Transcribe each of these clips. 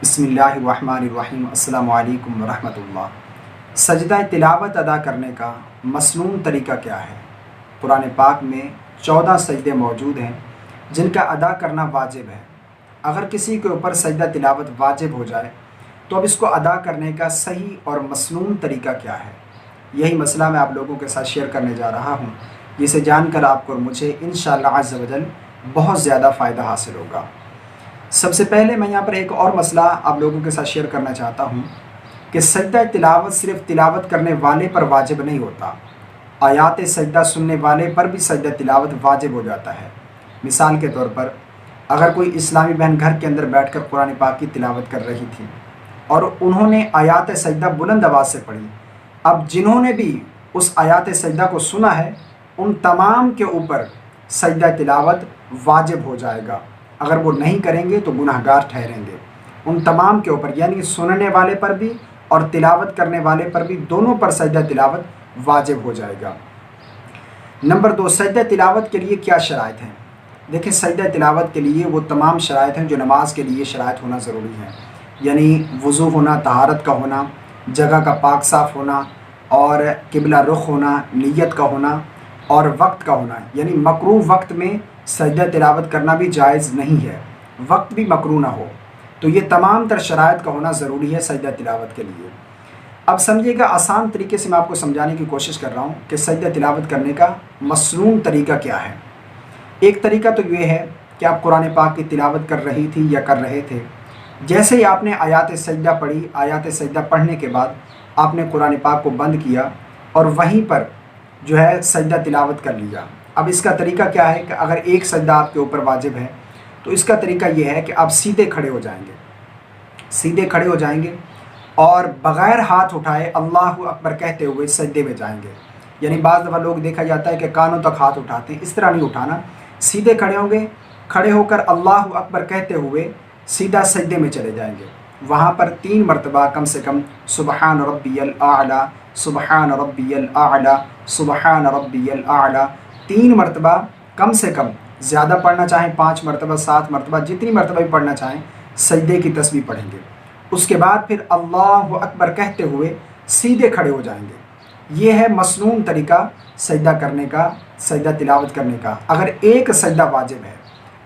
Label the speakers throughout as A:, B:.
A: بسم اللہ الرحمن الرحیم۔ السلام علیکم ورحمۃ اللہ۔ سجدہ تلاوت ادا کرنے کا مسنون طریقہ کیا ہے؟ قرآن پاک میں 14 سجدے موجود ہیں جن کا ادا کرنا واجب ہے۔ اگر کسی کے اوپر سجدہ تلاوت واجب ہو جائے تو اب اس کو ادا کرنے کا صحیح اور مسنون طریقہ کیا ہے؟ یہی مسئلہ میں آپ لوگوں کے ساتھ شیئر کرنے جا رہا ہوں، جسے جان کر آپ کو اور مجھے انشاءاللہ عز و جل بہت زیادہ فائدہ حاصل ہوگا۔ سب سے پہلے میں یہاں پر ایک اور مسئلہ آپ لوگوں کے ساتھ شیئر کرنا چاہتا ہوں کہ سجدہ تلاوت صرف تلاوت کرنے والے پر واجب نہیں ہوتا، آیات سجدہ سننے والے پر بھی سجدہ تلاوت واجب ہو جاتا ہے۔ مثال کے طور پر اگر کوئی اسلامی بہن گھر کے اندر بیٹھ کر قرآن پاک کی تلاوت کر رہی تھی اور انہوں نے آیات سجدہ بلند آواز سے پڑھی، اب جنہوں نے بھی اس آیات سجدہ کو سنا ہے ان تمام کے اوپر سجدہ تلاوت واجب ہو جائے گا۔ اگر وہ نہیں کریں گے تو گناہ گار ٹھہریں گے۔ ان تمام کے اوپر یعنی سننے والے پر بھی اور تلاوت کرنے والے پر بھی، دونوں پر سجدہ تلاوت واجب ہو جائے گا۔ نمبر 2، سجدہ تلاوت کے لیے کیا شرائط ہیں؟ دیکھیں، سجدہ تلاوت کے لیے وہ تمام شرائط ہیں جو نماز کے لیے شرائط ہونا ضروری ہے، یعنی وضو ہونا، طہارت کا ہونا، جگہ کا پاک صاف ہونا اور قبلہ رخ ہونا، نیت کا ہونا اور وقت کا ہونا، یعنی مکروہ وقت میں سجدہ تلاوت کرنا بھی جائز نہیں ہے، وقت بھی مکروہ نہ ہو، تو یہ تمام تر شرائط کا ہونا ضروری ہے سجدہ تلاوت کے لیے۔ اب سمجھیے گا، آسان طریقے سے میں آپ کو سمجھانے کی کوشش کر رہا ہوں کہ سجدہ تلاوت کرنے کا مسنون طریقہ کیا ہے۔ ایک طریقہ تو یہ ہے کہ آپ قرآن پاک کی تلاوت کر رہی تھی یا کر رہے تھے، جیسے ہی آپ نے آیات سجدہ پڑھی، آیات سجدہ پڑھنے کے بعد آپ نے قرآن پاک کو بند کیا اور وہیں پر جو ہے سجدہ تلاوت کر لیا۔ اب اس کا طریقہ کیا ہے کہ اگر ایک سجدہ آپ کے اوپر واجب ہے تو اس کا طریقہ یہ ہے کہ آپ سیدھے کھڑے ہو جائیں گے، سیدھے کھڑے ہو جائیں گے اور بغیر ہاتھ اٹھائے اللہ اکبر کہتے ہوئے سجدے میں جائیں گے۔ یعنی بعض دفعہ لوگ دیکھا جاتا ہے کہ کانوں تک ہاتھ اٹھاتے ہیں، اس طرح نہیں اٹھانا، سیدھے کھڑے ہوں گے، کھڑے ہو کر اللہ اکبر کہتے ہوئے سیدھا سجدے میں چلے جائیں گے۔ وہاں پر 3 مرتبہ کم سے کم سبحان ربی الاعلی، سبحان ربی الاعلی، سبحان ربی الاعلی 3 مرتبہ کم سے کم، زیادہ پڑھنا چاہیں 5 مرتبہ، 7 مرتبہ، جتنی مرتبہ بھی پڑھنا چاہیں سجدے کی تسبیح پڑھیں گے۔ اس کے بعد پھر اللہ اکبر کہتے ہوئے سیدھے کھڑے ہو جائیں گے۔ یہ ہے مسنون طریقہ سجدہ کرنے کا، سجدہ تلاوت کرنے کا، اگر ایک سجدہ واجب ہے۔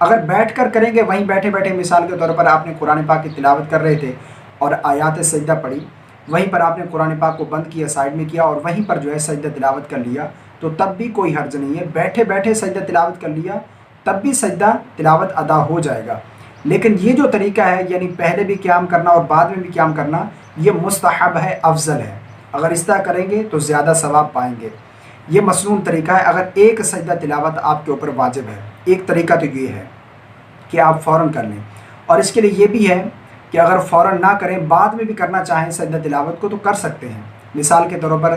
A: اگر بیٹھ کر کریں گے، وہیں بیٹھے بیٹھے مثال کے طور پر آپ نے قرآن پاک کی تلاوت کر رہے تھے اور آیات سجدہ پڑھی، وہیں پر آپ نے قرآن پاک کو بند کیا، سائڈ میں کیا اور وہیں پر جو ہے سجدہ تلاوت کر لیا، تو تب بھی کوئی حرج نہیں ہے، بیٹھے بیٹھے سجدہ تلاوت کر لیا تب بھی سجدہ تلاوت ادا ہو جائے گا۔ لیکن یہ جو طریقہ ہے، یعنی پہلے بھی قیام کرنا اور بعد میں بھی قیام کرنا، یہ مستحب ہے، افضل ہے۔ اگر اس طرح کریں گے تو زیادہ ثواب پائیں گے۔ یہ مسنون طریقہ ہے اگر ایک سجدہ تلاوت آپ کے اوپر واجب ہے۔ ایک طریقہ تو یہ ہے کہ آپ فوراً کر لیں، اور اس کے لیے یہ بھی ہے کہ اگر فوراً نہ کریں، بعد میں بھی کرنا چاہیں سجدہ تلاوت کو تو کر سکتے ہیں۔ مثال کے طور پر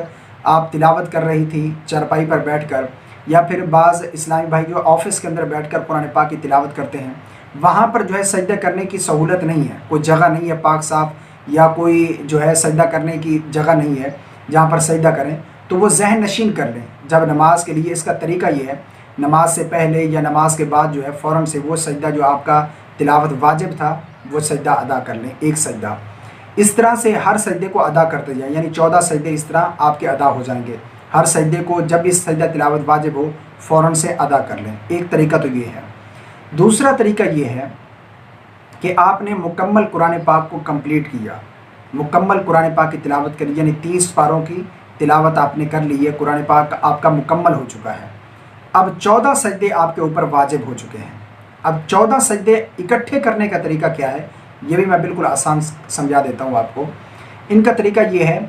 A: آپ تلاوت کر رہی تھی چارپائی پر بیٹھ کر، یا پھر بعض اسلامی بھائی جو آفس کے اندر بیٹھ کر قرآن پاک کی تلاوت کرتے ہیں، وہاں پر جو ہے سجدہ کرنے کی سہولت نہیں ہے، کوئی جگہ نہیں ہے پاک صاف، یا کوئی جو ہے سجدہ کرنے کی جگہ نہیں ہے جہاں پر سجدہ کریں، تو وہ ذہن نشین کر لیں جب نماز کے لیے۔ اس کا طریقہ یہ ہے، نماز سے پہلے یا نماز کے بعد جو ہے فوراً سے وہ سجدہ جو آپ کا تلاوت واجب تھا وہ سجدہ ادا کر لیں، ایک سجدہ۔ اس طرح سے ہر سجدے کو ادا کرتے جائیں، یعنی 14 سجدے اس طرح آپ کے ادا ہو جائیں گے۔ ہر سجدے کو جب اس سجدہ تلاوت واجب ہو فوراً سے ادا کر لیں۔ ایک طریقہ تو یہ ہے۔ دوسرا طریقہ یہ ہے کہ آپ نے مکمل قرآن پاک کو کمپلیٹ کیا، مکمل قرآن پاک کی تلاوت کری، یعنی 30 پاروں کی تلاوت آپ نے کر لی ہے، قرآن پاک آپ کا مکمل ہو چکا ہے۔ اب 14 سجدے آپ کے اوپر واجب ہو چکے ہیں۔ اب 14 سجدے اکٹھے کرنے کا طریقہ کیا ہے، یہ بھی میں بالکل آسان سمجھا دیتا ہوں آپ کو۔ ان کا طریقہ یہ ہے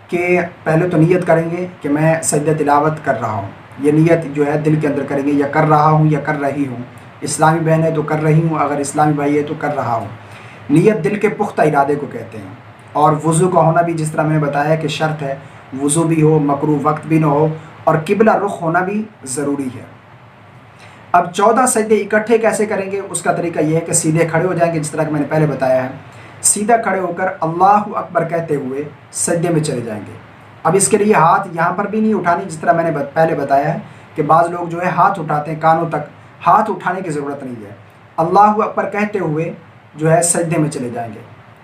A: کہ پہلے تو نیت کریں گے کہ میں سجدہ تلاوت کر رہا ہوں، یہ نیت جو ہے دل کے اندر کریں گے، یا کر رہا ہوں یا کر رہی ہوں۔ اسلامی بہن ہے تو کر رہی ہوں، اگر اسلامی بھائی ہے تو کر رہا ہوں۔ نیت دل کے پختہ ارادے کو کہتے ہیں۔ اور وضو کا ہونا بھی جس طرح میں نے بتایا کہ شرط ہے، وضو بھی ہو، مکروہ وقت بھی نہ ہو، اور قبلہ رخ ہونا بھی ضروری ہے۔ اب 14 سجدے اکٹھے کیسے کریں گے، اس کا طریقہ یہ ہے کہ سیدھے کھڑے ہو جائیں گے، جس طرح کہ میں نے پہلے بتایا ہے، سیدھا کھڑے ہو کر اللہ اکبر کہتے ہوئے سجدے میں چلے جائیں گے۔ اب اس کے لیے ہاتھ یہاں پر بھی نہیں اٹھانی، جس طرح میں نے پہلے بتایا ہے کہ بعض لوگ جو ہے ہاتھ اٹھاتے ہیں، کانوں تک ہاتھ اٹھانے کی ضرورت نہیں ہے۔ اللہ اکبر کہتے ہوئے جو ہے سجدے میں چلے جائیں گے۔